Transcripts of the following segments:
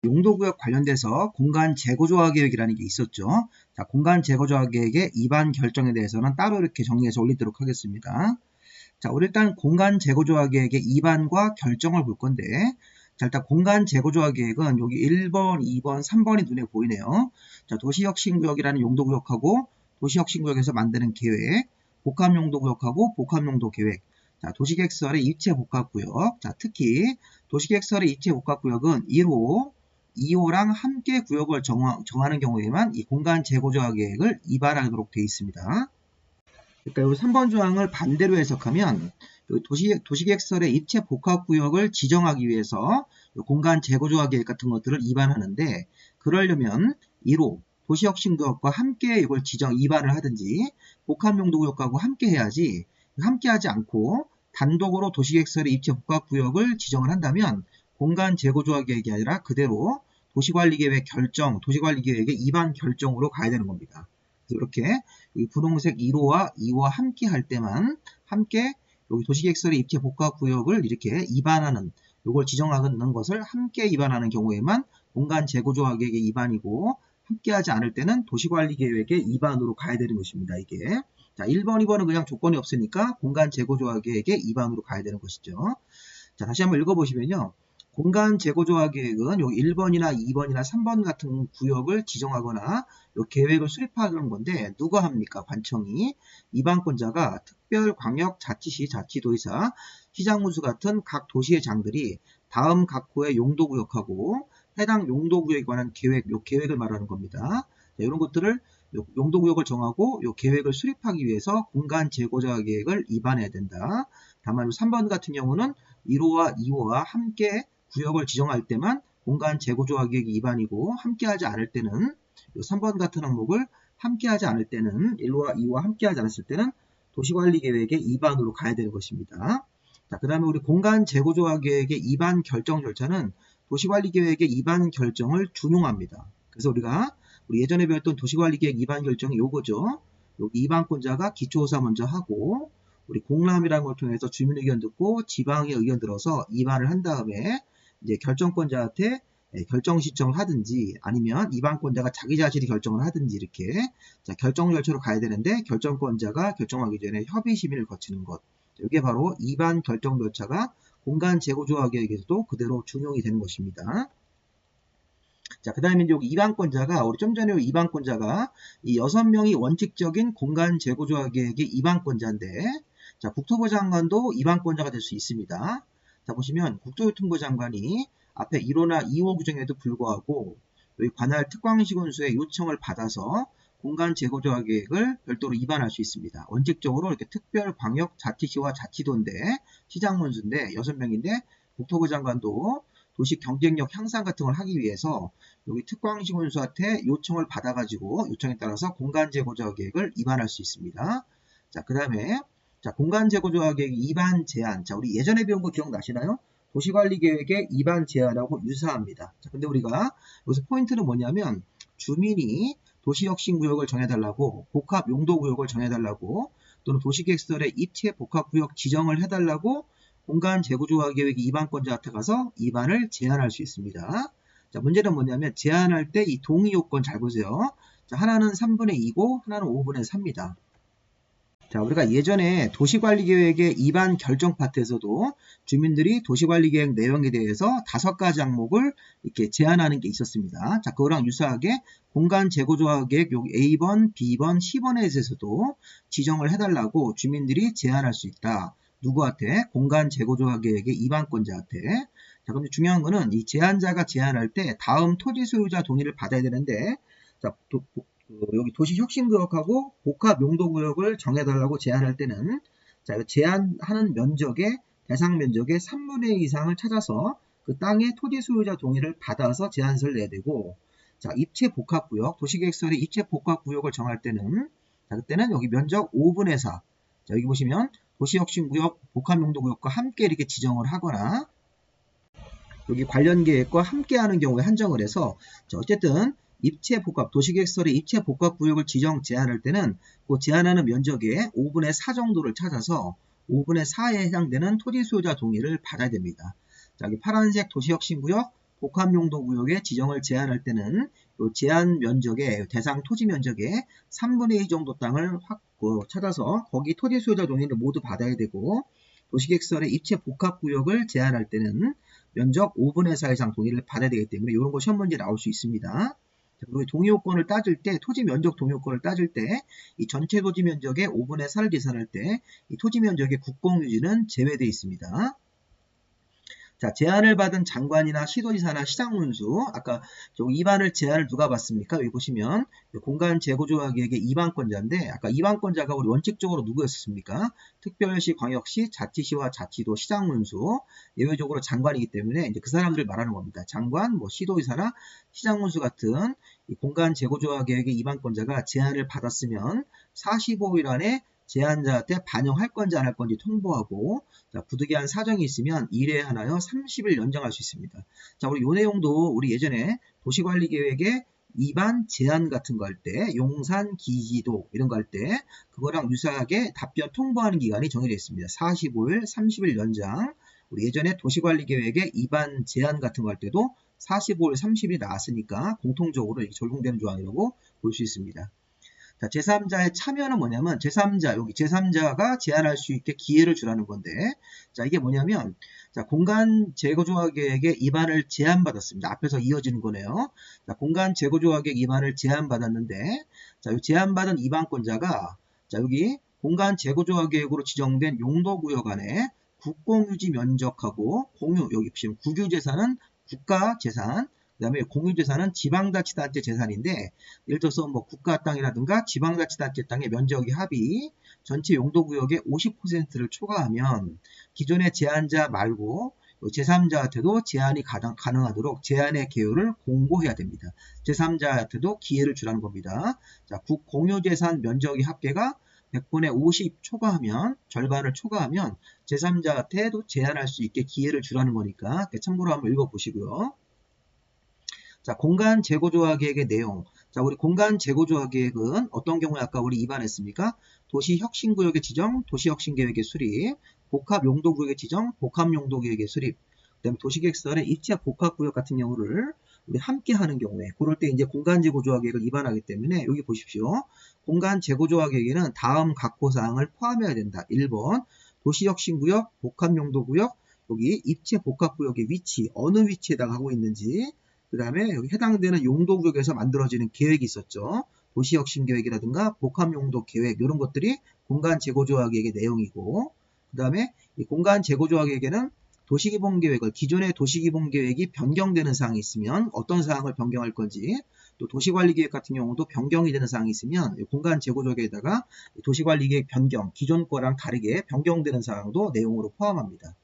용도구역 관련돼서 공간재고조화계획이라는 게 있었죠. 자, 공간재고조화계획의 입안 결정에 대해서는 따로 이렇게 정리해서 올리도록 하겠습니다. 자, 우리 일단 공간재고조화계획의 입안과 결정을 볼 건데, 자, 일단 공간재고조화계획은 여기 1번, 2번, 3번이 눈에 보이네요. 자, 도시혁신구역이라는 용도구역하고 도시혁신구역에서 만드는 계획, 복합용도구역하고 복합용도계획, 자, 도시계획설의 입체복합구역, 자, 특히 도시계획설의 입체복합구역은 1호, 2호랑 함께 구역을 정하는 경우에만 이 공간재고조화계획을 입안하도록 되어 있습니다. 그러니까 이 3번 조항을 반대로 해석하면 도시계획설의 입체복합구역을 지정하기 위해서 공간재고조화계획 같은 것들을 입안하는데, 그러려면 1호 도시혁신구역과 함께 이걸 입안을 하든지 복합용도구역하고 함께 해야지, 함께 하지 않고 단독으로 도시계획설의 입체복합구역을 지정을 한다면 공간재고조화계획이 아니라 그대로 도시관리계획 결정, 도시관리계획의 입안 결정으로 가야 되는 겁니다. 그래서 이렇게 분홍색 1호와 2호와 함께 할 때만, 함께 여기 도시계획설의 입체복합구역을 이렇게 입안하는, 이걸 지정하는 것을 함께 입안하는 경우에만 공간재고조화계획의 입안이고, 함께 하지 않을 때는 도시관리계획의 입안으로 가야 되는 것입니다. 이게. 자, 1번, 2번은 그냥 조건이 없으니까 공간재고조화계획의 입안으로 가야 되는 것이죠. 자, 다시 한번 읽어보시면요. 공간재고조화계획은 여기 1번이나 2번이나 3번 같은 구역을 지정하거나 요 계획을 수립하는 건데, 누가 합니까? 관청이. 입안권자가 특별광역자치시, 자치도의사, 시장군수 같은 각 도시의 장들이 다음 각 호의 용도구역하고 해당 용도구역에 관한 계획, 요 계획을 말하는 겁니다. 자, 이런 것들을 용도구역을 정하고 요 계획을 수립하기 위해서 공간재고조화계획을 입안해야 된다. 다만 3번 같은 경우는 1호와 2호와 함께 구역을 지정할 때만 공간재고조화계획이 입안이고, 함께하지 않을 때는 3번 같은 항목을 함께하지 않을 때는 1호와 2호와 함께하지 않았을 때는 도시관리계획의 입안으로 가야 되는 것입니다. 자, 그 다음에 우리 공간재고조화계획의 입안 결정 절차는 도시관리계획의 입안 결정을 준용합니다. 그래서 우리 예전에 배웠던 도시관리계획 입안 결정이 요거죠. 여기 입안권자가 기초조사 먼저 하고, 우리 공람이라는 걸 통해서 주민 의견 듣고 지방의 의견 들어서 입안을 한 다음에 이제 결정권자한테 결정 신청을 하든지, 아니면 입안권자가 자기 자신이 결정을 하든지, 이렇게 자, 결정 절차로 가야 되는데, 결정권자가 결정하기 전에 협의 심의를 거치는 것, 이게 바로 입안 결정 절차가 공간재고조화계획에서도 그대로 준용이 되는 것입니다. 자, 그 다음에 여기 입안권자가, 우리 좀 전에 입안권자가 이 6명이 원칙적인 공간재고조화계획의 입안권자인데, 자, 국토부 장관도 입안권자가 될 수 있습니다. 자, 보시면 국토교통부 장관이 앞에 1호나 2호 규정에도 불구하고 여기 관할 특광시군수의 요청을 받아서 공간재고조화계획을 별도로 입안할 수 있습니다. 원칙적으로 이렇게 특별광역자치시와 자치도인데, 시장군수인데 6명인데, 국토부 장관도 도시 경쟁력 향상 같은 걸 하기 위해서 여기 특광시군수한테 요청을 받아가지고 요청에 따라서 공간재고조화계획을 입안할 수 있습니다. 자, 그 다음에 자, 공간재고조화계획 입안 제한. 자, 우리 예전에 배운 거 기억나시나요? 도시관리계획의 입안 제한하고 유사합니다. 자, 근데 우리가 여기서 포인트는 뭐냐면, 주민이 도시혁신구역을 정해달라고, 복합용도구역을 정해달라고, 또는 도시계획설의 입체복합구역 지정을 해달라고 공간재고조화계획 입안권자한테 가서 입안을 제한할 수 있습니다. 자, 문제는 뭐냐면, 제한할 때 이 동의 요건 잘 보세요. 자, 하나는 3분의 2고 하나는 5분의 3입니다. 자, 우리가 예전에 도시관리계획의 입안 결정 파트에서도 주민들이 도시관리계획 내용에 대해서 5가지 항목을 이렇게 제안하는 게 있었습니다. 자, 그거랑 유사하게 공간재고조화계획 여기 A번, B번, C번에 대해서도 지정을 해달라고 주민들이 제안할 수 있다. 누구한테? 공간재고조화계획의 입안권자한테. 자, 그런데 중요한 거는 이 제안자가 제안할 때 다음 토지 소유자 동의를 받아야 되는데, 자, 여기 도시혁신구역하고 복합용도구역을 정해달라고 제안할 때는, 자, 제안하는 면적의 대상 면적의 3분의 2 이상을 찾아서 그 땅의 토지 소유자 동의를 받아서 제안서를 내야 되고, 자, 입체복합구역, 도시계획설의 입체복합구역을 정할 때는, 자, 그때는 여기 면적 5분의 4. 자, 여기 보시면 도시혁신구역, 복합용도구역과 함께 이렇게 지정을 하거나 여기 관련 계획과 함께하는 경우에 한정을 해서, 자, 어쨌든 입체복합, 도시계획설의 입체복합구역을 제한할 때는 그 제한하는 면적의 5분의 4 정도를 찾아서 5분의 4에 해당되는 토지 소유자 동의를 받아야 됩니다. 자, 여기 파란색 도시혁신구역, 복합용도구역의 지정을 제한할 때는 요 제한 면적의 대상 토지 면적의 3분의 2 정도 땅을 찾아서 거기 토지 소유자 동의를 모두 받아야 되고, 도시계획설의 입체 복합구역을 제한할 때는 면적 5분의 4 이상 동의를 받아야 되기 때문에 이런 거 시험 문제 나올 수 있습니다. 그리고 동의요건을 따질 때, 토지 면적 동의요건을 따질 때, 이 전체 토지 면적의 5분의 4를 계산할 때, 이 토지 면적의 국공유지는 제외되어 있습니다. 자, 제안을 받은 장관이나 시도지사나 시장군수, 아까 입안을 제안을 누가 받습니까? 여기 보시면 공간 재고조합계획의 입안권자인데, 아까 입안권자가 우리 원칙적으로 누구였습니까? 특별시, 광역시, 자치시와 자치도, 시장군수, 예외적으로 장관이기 때문에 이제 그 사람들을 말하는 겁니다. 장관, 시도지사나 시장군수 같은 이 공간 재고조합계획의 입안권자가 제안을 받았으면 45일 안에 제안자한테 반영할 건지 안 할 건지 통보하고, 자, 부득이한 사정이 있으면 1회에 하나여 30일 연장할 수 있습니다. 자, 우리 요 내용도 우리 예전에 도시관리계획의 입안 제안 같은 거 할 때, 용산, 기지도 이런 거 할 때 그거랑 유사하게 답변 통보하는 기간이 정해져 있습니다. 45일, 30일 연장. 우리 예전에 도시관리계획의 입안 제안 같은 거 할 때도 45일, 30일이 나왔으니까 공통적으로 이렇게 적용되는 조항이라고 볼 수 있습니다. 자, 제3자의 참여는 뭐냐면, 여기 제3자가 제안할 수 있게 기회를 주라는 건데, 자, 이게 뭐냐면, 자, 공간 재고조합계획의 입안을 제안받았습니다. 앞에서 이어지는 거네요. 자, 공간 재고조합계획 입안을 제안받았는데, 자, 이 제안받은 입안권자가, 자, 여기 공간 재고조합계획으로 지정된 용도구역 안에 국공유지 면적하고 여기 보시면 국유재산은 국가재산, 그 다음에 공유재산은 지방자치단체 재산인데, 예를 들어서 국가 땅이라든가 지방자치단체 땅의 면적의 합이 전체 용도구역의 50%를 초과하면 기존의 제안자 말고 제3자한테도 제안이 가능하도록 제안의 개요를 공고해야 됩니다. 제3자한테도 기회를 주라는 겁니다. 자, 공유재산 면적의 합계가 100분의 50 초과하면, 절반을 초과하면 제3자한테도 제안할 수 있게 기회를 주라는 거니까 참고로 한번 읽어보시고요. 자, 공간 재고조합계획의 내용. 자, 우리 공간 재고조합계획은 어떤 경우에 아까 우리 입안했습니까? 도시혁신구역의 지정, 도시혁신계획의 수립, 복합용도구역의 지정, 복합용도구역의 수립, 그 다음에 도시계획설의 입체 복합구역 같은 경우를 우리 함께 하는 경우에, 그럴 때 이제 공간 재고조합계획을 입안하기 때문에 여기 보십시오. 공간 재고조합계획에는 다음 각호사항을 포함해야 된다. 1번, 도시혁신구역, 복합용도구역, 여기 입체 복합구역의 위치, 어느 위치에다가 하고 있는지, 그 다음에 여기 해당되는 용도구역에서 만들어지는 계획이 있었죠. 도시혁신계획이라든가 복합용도계획 이런 것들이 공간재고조합계획의 내용이고, 그 다음에 이 공간재고조합계획에는 도시기본계획을, 기존의 도시기본계획이 변경되는 사항이 있으면 어떤 사항을 변경할 건지, 또 도시관리계획 같은 경우도 변경이 되는 사항이 있으면 공간재고조합계획에다가 도시관리계획 변경, 기존 거랑 다르게 변경되는 사항도 내용으로 포함합니다.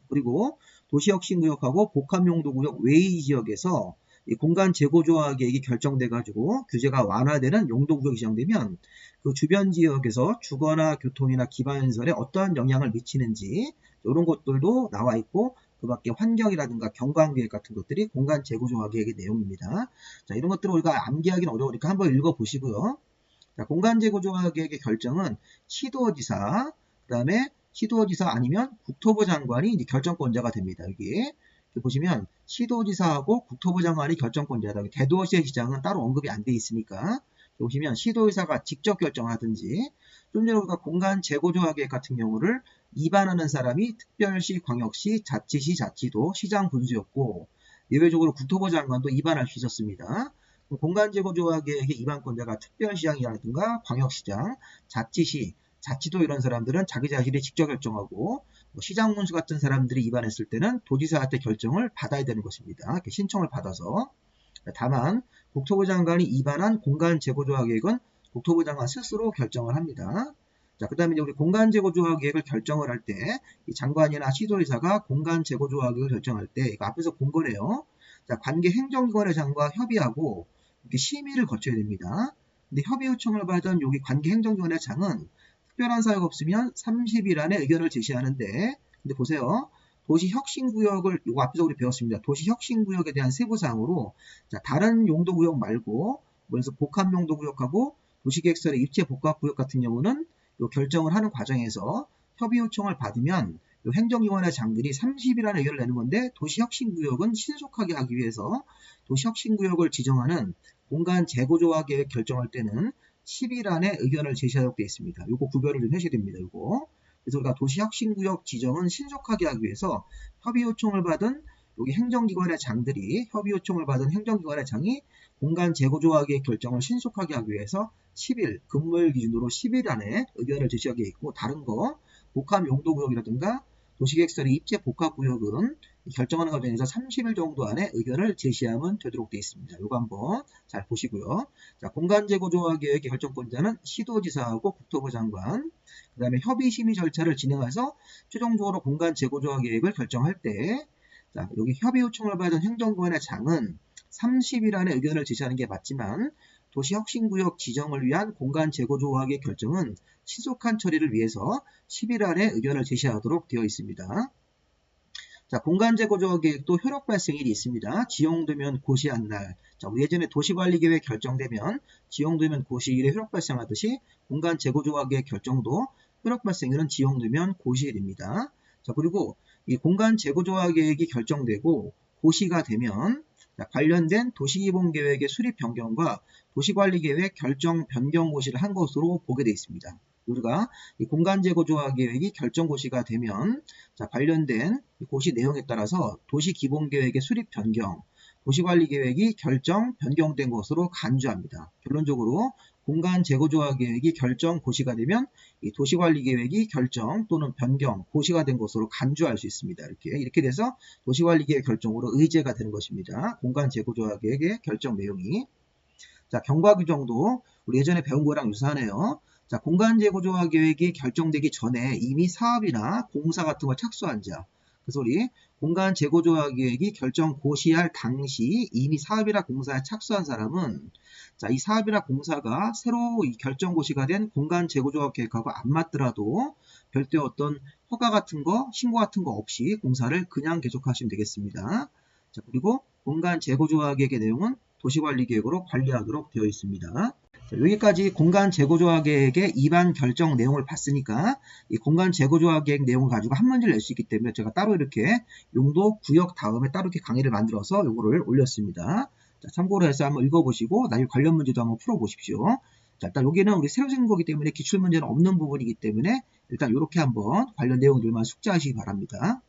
그리고 도시혁신구역하고 복합용도구역 외의 지역에서 이 공간 재고조합 계획이 결정돼가지고 규제가 완화되는 용도구역이 지정되면 그 주변 지역에서 주거나 교통이나 기반시설에 어떠한 영향을 미치는지 이런 것들도 나와 있고, 그 밖에 환경이라든가 경관계획 같은 것들이 공간 재고조합 계획의 내용입니다. 자, 이런 것들을 우리가 암기하기는 어려우니까 한번 읽어보시고요. 자, 공간 재고조합 계획의 결정은 시도지사, 그 다음에 시도지사 아니면 국토부 장관이 이제 결정권자가 됩니다. 여기 보시면 시도지사하고 국토부 장관이 결정권자다. 대도시의 시장은 따로 언급이 안 돼 있으니까 보시면 시도지사가 직접 결정하든지, 좀 전에 우리가 공간 재고조합 계획 같은 경우를 입안하는 사람이 특별시, 광역시, 자치시, 자치도, 시장 군수였고, 예외적으로 국토부 장관도 입안할 수 있었습니다. 공간 재고조합 계획의 입안권자가 특별시장이라든가 광역시장, 자치시, 자치도 이런 사람들은 자기 자신이 직접 결정하고, 시장군수 같은 사람들이 입안했을 때는 도지사한테 결정을 받아야 되는 것입니다. 이렇게 신청을 받아서. 다만 국토부 장관이 입안한 공간 재고조합 계획은 국토부 장관 스스로 결정을 합니다. 자, 그 다음에 우리 공간 재고조합 계획을 결정을 할 때 이 장관이나 시도지사가 공간 재고조합 계획을 결정할 때 이거 앞에서 본 거네요. 자, 관계 행정기관의 장과 협의하고 이렇게 심의를 거쳐야 됩니다. 근데 협의 요청을 받은 여기 관계 행정기관의 장은 특별한 사유가 없으면 30일 안에 의견을 제시하는데, 근데 보세요. 도시혁신구역을, 이거 앞에서 우리 배웠습니다. 도시혁신구역에 대한 세부사항으로, 자, 다른 용도구역 말고, 그래서 복합용도구역하고 도시계획설의 입체 복합구역 같은 경우는 요 결정을 하는 과정에서 협의 요청을 받으면 요 행정기관의 장들이 30이라는 의견을 내는 건데 도시혁신구역은 신속하게 하기 위해서 도시혁신구역을 지정하는 공간 재고조화 계획 결정할 때는 10일 안에 의견을 제시하도록 되어 있습니다. 요거 구별을 좀 하셔야 됩니다. 요거. 그래서 우리가 도시혁신구역 지정은 신속하게 하기 위해서 협의 요청을 받은 여기 행정기관의 장들이 협의 요청을 받은 행정기관의 장이 공간 재고조화 계획 결정을 신속하게 하기 위해서 10일 근무일 기준으로 10일 안에 의견을 제시하게 있고 다른 거 복합 용도구역이라든가 도시계획설의 입지 복합구역은 결정하는 과정에서 30일 정도 안에 의견을 제시하면 되도록 되어 있습니다. 이거 한번 잘 보시고요. 자, 공간재고조화 계획의 결정권자는 시도지사하고 국토부 장관, 그 다음에 협의심의 절차를 진행해서 최종적으로 공간재고조화 계획을 결정할 때, 자, 여기 협의 요청을 받은 행정기관의 장은 30일 안에 의견을 제시하는 게 맞지만 도시혁신구역 지정을 위한 공간재고조화 계획 결정은 신속한 처리를 위해서 10일 안에 의견을 제시하도록 되어 있습니다. 자, 공간재고조화 계획도 효력 발생일이 있습니다. 지용되면 고시한 날. 자, 우리 예전에 도시관리계획 결정되면 지용되면 고시일에 효력 발생하듯이 공간재고조화 계획 결정도 효력 발생일은 지용되면 고시일입니다. 자, 그리고 이 공간재고조화 계획이 결정되고 고시가 되면 자, 관련된 도시기본계획의 수립 변경과 도시관리계획 결정 변경 고시를 한 것으로 보게 되어 있습니다. 우리가 이 공간재고조화 계획이 결정 고시가 되면 자, 관련된 고시 내용에 따라서 도시기본계획의 수립 변경, 도시관리계획이 결정 변경된 것으로 간주합니다. 결론적으로 공간재고조화 계획이 결정 고시가 되면 이 도시관리계획이 결정 또는 변경 고시가 된 것으로 간주할 수 있습니다. 이렇게 돼서 도시관리계획 결정으로 의제가 되는 것입니다. 공간재고조화 계획의 결정 내용이. 자, 경과규정도 우리 예전에 배운 거랑 유사하네요. 자, 공간재고조화 계획이 결정되기 전에 이미 사업이나 공사 같은 걸 착수한 자. 그래서 우리 공간재고조화 계획이 결정 고시할 당시 이미 사업이나 공사에 착수한 사람은 자, 이 사업이나 공사가 새로 이 결정 고시가 된 공간재고조화 계획하고 안 맞더라도 별도의 어떤 허가 같은 거, 신고 같은 거 없이 공사를 그냥 계속하시면 되겠습니다. 자, 그리고 공간재고조화 계획의 내용은 도시관리계획으로 관리하도록 되어 있습니다. 자, 여기까지 공간재고조화 계획의 입안 결정 내용을 봤으니까 이 공간재고조화 계획 내용을 가지고 한 문제를 낼 수 있기 때문에 제가 따로 이렇게 용도 구역 다음에 따로 이렇게 강의를 만들어서 요거를 올렸습니다. 자, 참고로 해서 한번 읽어보시고 나중에 관련 문제도 한번 풀어보십시오. 자, 일단 여기는 우리 새로 생긴 거기 때문에 기출문제는 없는 부분이기 때문에 일단 이렇게 한번 관련 내용들만 숙지하시기 바랍니다.